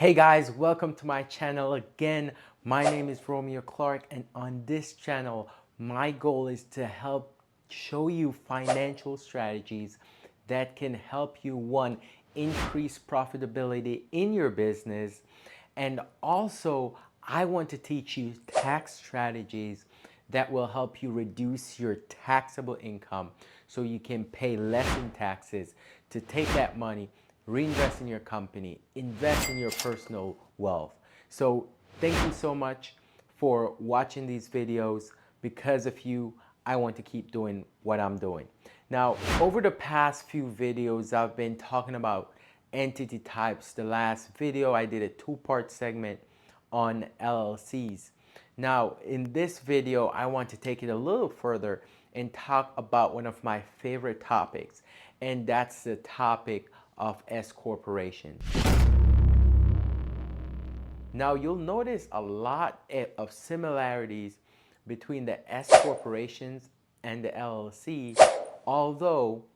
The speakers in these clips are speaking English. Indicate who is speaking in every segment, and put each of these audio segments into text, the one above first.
Speaker 1: Hey guys, welcome to my channel again. My name is Romeo Clark, and on this channel, my goal is to help show you financial strategies that can help you, one, increase profitability in your business, and also I want to teach you tax strategies that will help you reduce your taxable income so you can pay less in taxes to take that money, reinvest in your company, invest in your personal wealth. So thank you so much for watching these videos. Because of you, I want to keep doing what I'm doing. Now, over the past few videos, I've been talking about entity types. The last video, I did a two-part segment on LLCs. Now, in this video, I want to take it a little further and talk about one of my favorite topics, and that's the topic of S corporations. Now, you'll notice a lot of similarities between the S corporations and the LLC, although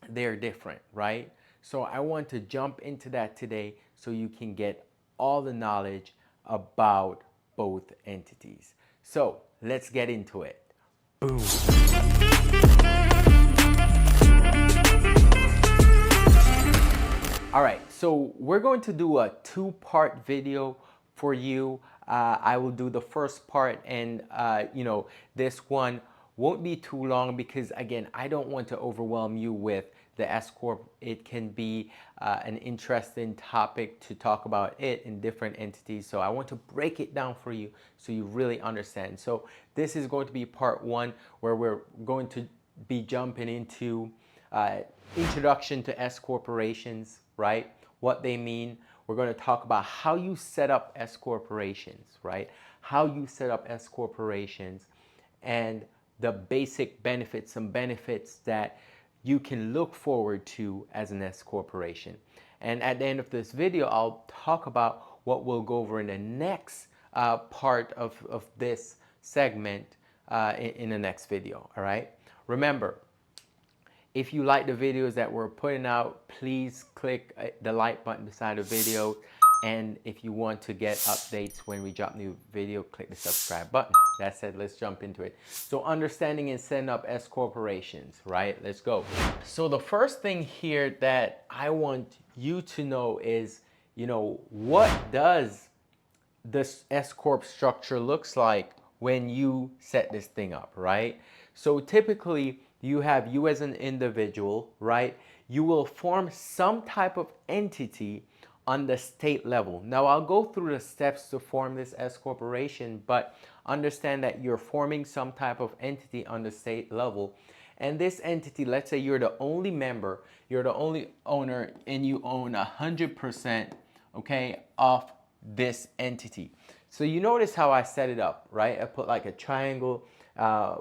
Speaker 1: they're different, right? So I want to jump into that today so you can get all the knowledge about both entities. So let's get into it. Boom. All right, so we're going to do a two-part video for you. I will do the first part, and this one won't be too long because, again, I don't want to overwhelm you with the S-Corp. It can be an interesting topic to talk about it in different entities. So I want to break it down for you so you really understand. So this is going to be part one, where we're going to be jumping into introduction to S corporations, right? What they mean. We're going to talk about how you set up S corporations, right? How you set up S corporations and the basic benefits, some benefits that you can look forward to as an S corporation. And at the end of this video, I'll talk about what we'll go over in the next part of this segment in the next video, all right? Remember, if you like the videos that we're putting out, please click the like button beside the video. And if you want to get updates when we drop new video, click the subscribe button. That said, let's jump into it. So understanding and setting up S corporations, right? Let's go. So the first thing here that I want you to know is, what does this S-Corp structure looks like when you set this thing up, right? So typically you have you as an individual, right? You will form some type of entity on the state level. Now I'll go through the steps to form this S corporation, but understand that you're forming some type of entity on the state level. And this entity, let's say you're the only member, you're the only owner, and you own 100%, okay, of this entity. So you notice how I set it up, right? I put like a triangle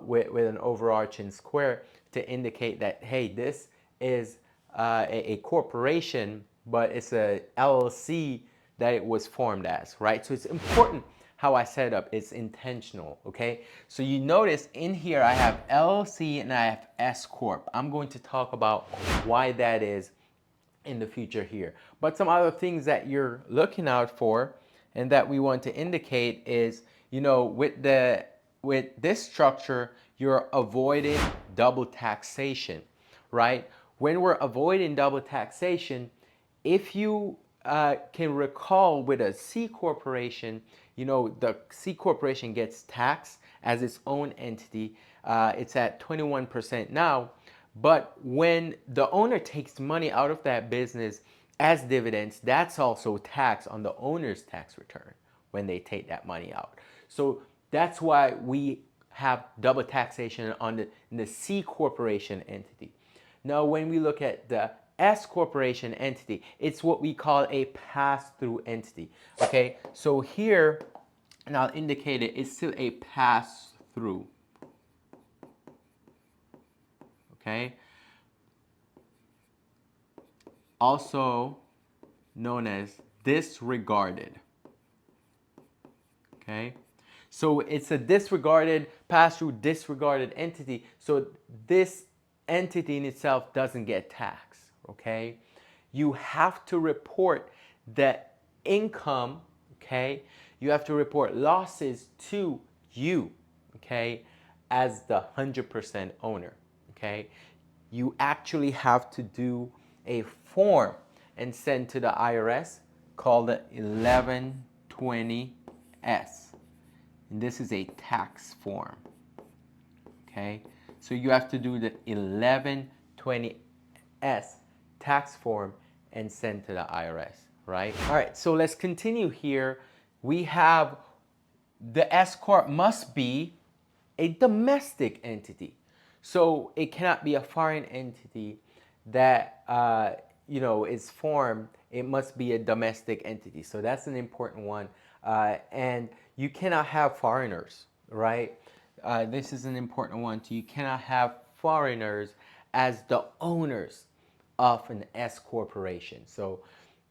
Speaker 1: with an overarching square to indicate that, hey, this is a corporation, but it's a LLC that it was formed as, right? So it's important how I set it up. It's intentional, okay? So you notice in here I have LLC and I have S Corp. I'm going to talk about why that is in the future here. But some other things that you're looking out for and that we want to indicate is, with this structure, you're avoiding double taxation, right? When we're avoiding double taxation, if you can recall with a C corporation, the C corporation gets taxed as its own entity. It's at 21% now. But when the owner takes money out of that business as dividends, that's also taxed on the owner's tax return when they take that money out. So that's why we have double taxation on the C corporation entity. Now, when we look at the S corporation entity, it's what we call a pass-through entity. Okay, so here, and I'll indicate it, it's still a pass-through. Okay, also known as disregarded. Okay, so it's a disregarded, pass-through disregarded entity. So this entity in itself doesn't get taxed. Okay, you have to report that income, okay, you have to report losses to you, okay, as the 100% owner, okay. You actually have to do a form and send to the IRS called the 1120S. And this is a tax form, okay? So you have to do the 1120S tax form and send to the IRS, right? All right, so let's continue here. We have the S-Corp must be a domestic entity. So it cannot be a foreign entity that is formed. It must be a domestic entity. So that's an important one. And you cannot have foreigners, right? This is an important one too. You cannot have foreigners as the owners of an S corporation. So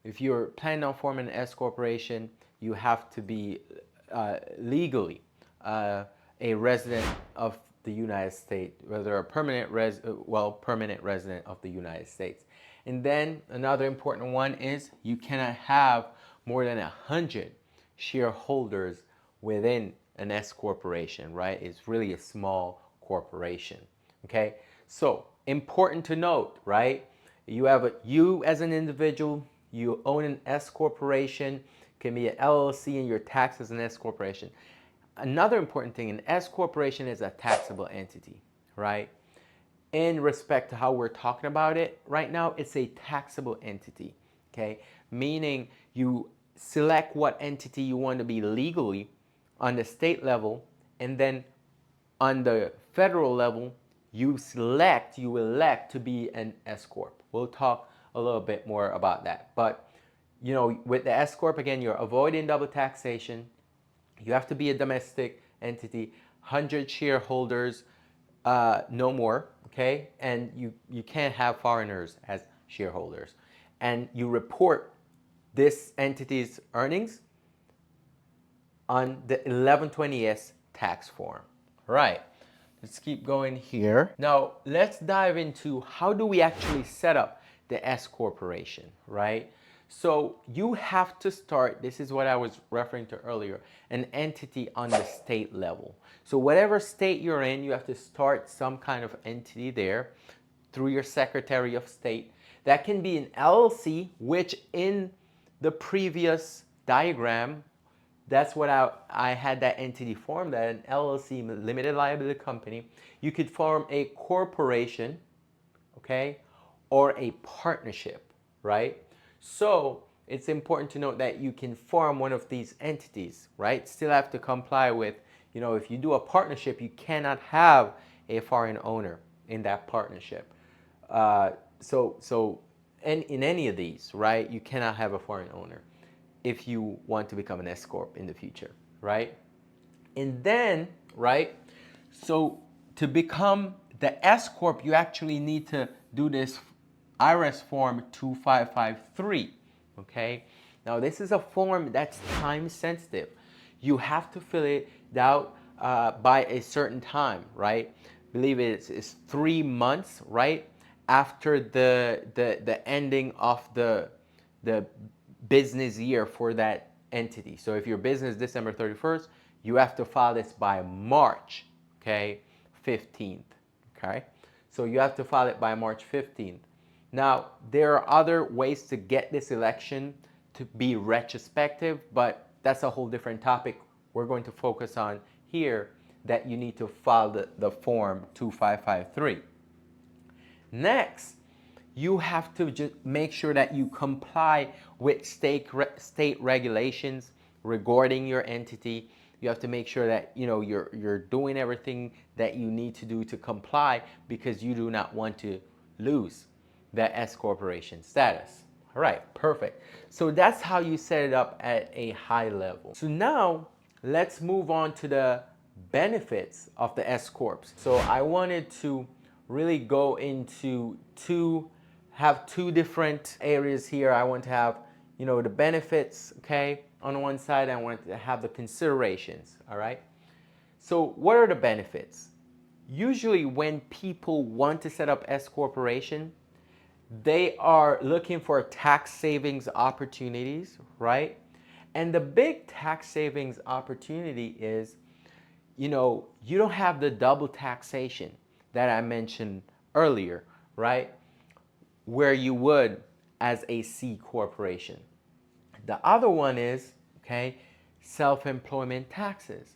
Speaker 1: if you're planning on forming an S corporation, you have to be legally a resident of the United States, whether a permanent resident of the United States. And then another important one is you cannot have more than 100 shareholders within an S corporation, right? It's really a small corporation. Okay, so important to note, right? You as an individual, you own an S corporation, can be an LLC, and you're taxed as an S corporation. Another important thing, an S corporation is a taxable entity, right? In respect to how we're talking about it right now, it's a taxable entity, okay? Meaning you select what entity you want to be legally on the state level, and then on the federal level, you elect to be an S-Corp. We'll talk a little bit more about that. But, with the S-Corp, again, you're avoiding double taxation. You have to be a domestic entity, 100 shareholders, no more, okay? And you can't have foreigners as shareholders. And you report this entity's earnings on the 1120S tax form. All right, let's keep going here. Now, let's dive into how do we actually set up the S corporation, right? So you have to start, this is what I was referring to earlier, an entity on the state level. So whatever state you're in, you have to start some kind of entity there through your Secretary of State. That can be an LLC, which in the previous diagram, that's what I had that entity formed, that an LLC, limited liability company. You could form a corporation, okay, or a partnership, right? So it's important to note that you can form one of these entities, right? Still have to comply with, if you do a partnership, you cannot have a foreign owner in that partnership. And in any of these, right, you cannot have a foreign owner if you want to become an S-Corp in the future, right? And then, right, so to become the S-Corp, you actually need to do this IRS form 2553, okay? Now, this is a form that's time sensitive. You have to fill it out by a certain time, right? I believe it's 3 months, right, after the ending of the business year for that entity. So if your business is December 31st, you have to file this by March, okay, 15th, okay? So you have to file it by March 15th. Now, there are other ways to get this election to be retrospective, but that's a whole different topic we're going to focus on here, that you need to file the form 2553. Next, you have to just make sure that you comply with state regulations regarding your entity. You have to make sure that you're doing everything that you need to do to comply, because you do not want to lose that S corporation status. All right, perfect. So that's how you set it up at a high level. So now let's move on to the benefits of the S corps. So I wanted to really go into two different areas here. I want to have, the benefits, okay, on one side. I want to have the considerations, all right? So what are the benefits? Usually when people want to set up S corporation, They are looking for tax savings opportunities, right? And the big tax savings opportunity is, you don't have the double taxation that I mentioned earlier, right? Where you would as a C corporation. The other one is, okay, self-employment taxes.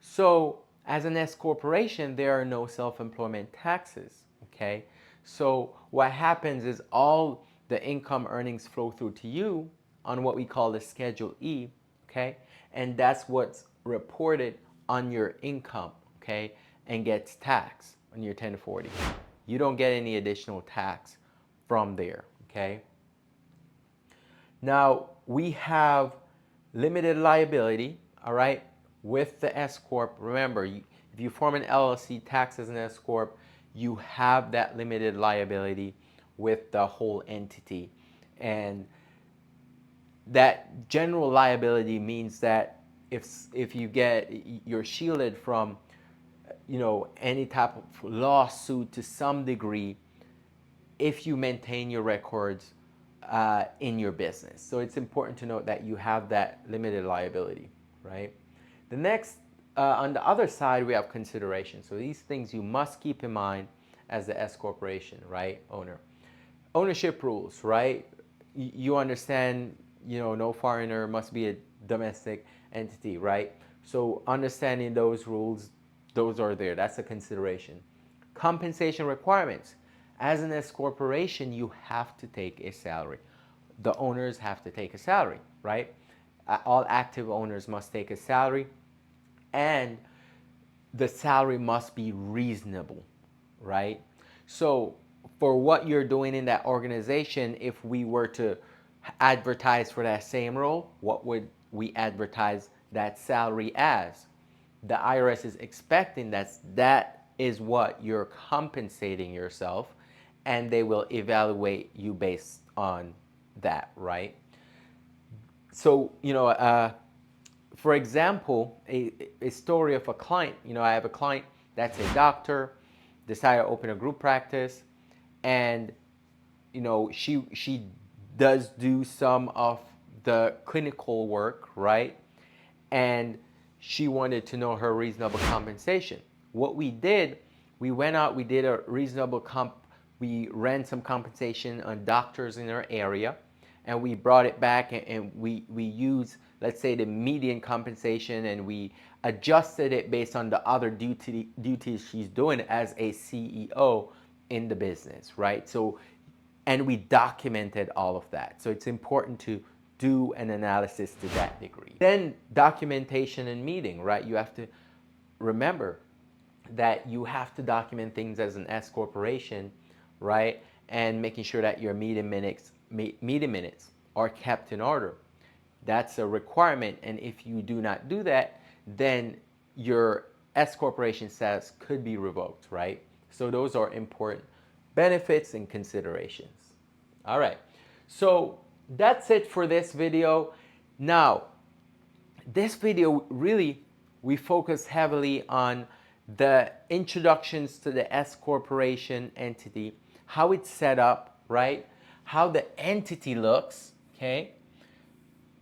Speaker 1: So as an S corporation, there are no self-employment taxes, okay? So what happens is all the income earnings flow through to you on what we call the Schedule E, okay? And that's what's reported on your income, okay? And gets taxed on your 1040. You don't get any additional tax from there, okay? Now, we have limited liability, all right, with the S-Corp. Remember, if you form an LLC taxed as an S-Corp, you have that limited liability with the whole entity. And that general liability means that if you're shielded from, any type of lawsuit to some degree if you maintain your records in your business. So it's important to note that you have that limited liability, right? The next, on the other side, we have consideration. So these things you must keep in mind as the S corporation, right, owner. Ownership rules, right? You understand, no foreigner must be a domestic entity, right? So understanding those rules, those are there. That's a consideration. Compensation requirements. As an S corporation, you have to take a salary. The owners have to take a salary, right? All active owners must take a salary, and the salary must be reasonable, right? So for what you're doing in that organization, if we were to advertise for that same role, what would we advertise that salary as? The IRS is expecting that is what you're compensating yourself, and they will evaluate you based on that, right? So, for example, a story of a client, I have a client that's a doctor, decided to open a group practice, and, she does do some of the clinical work, right? And she wanted to know her reasonable compensation. What we did, we went out, we did a reasonable we ran some compensation on doctors in our area, and we brought it back, and we used, let's say, the median compensation, and we adjusted it based on the other duties she's doing as a CEO in the business, right? So, and we documented all of that. So it's important to do an analysis to that degree. Then documentation and meeting, right? You have to remember that you have to document things as an S corporation, right? And making sure that your meeting minutes are kept in order. That's a requirement, and if you do not do that, then your S corporation status could be revoked, right? So those are important benefits and considerations. All right, so that's it for this video. Now, this video really, we focus heavily on the introductions to the S corporation entity, how it's set up, right? How the entity looks, okay?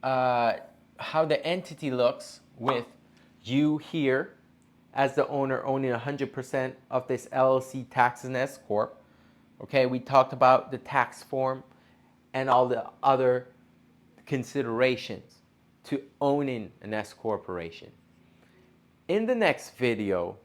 Speaker 1: How the entity looks with you here as the owner owning 100% of this LLC taxed as an S Corp. Okay, we talked about the tax form and all the other considerations to owning an S corporation. In the next video,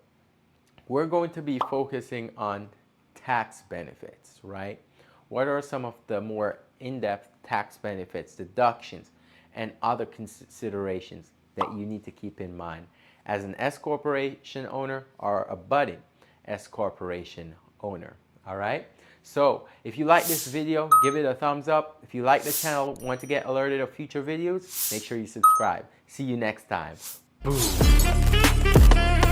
Speaker 1: we're going to be focusing on tax benefits, right? What are some of the more in-depth tax benefits, deductions, and other considerations that you need to keep in mind as an S corporation owner or a budding S corporation owner, all right? So if you like this video, give it a thumbs up. If you like the channel, want to get alerted of future videos, make sure you subscribe. See you next time. Boom.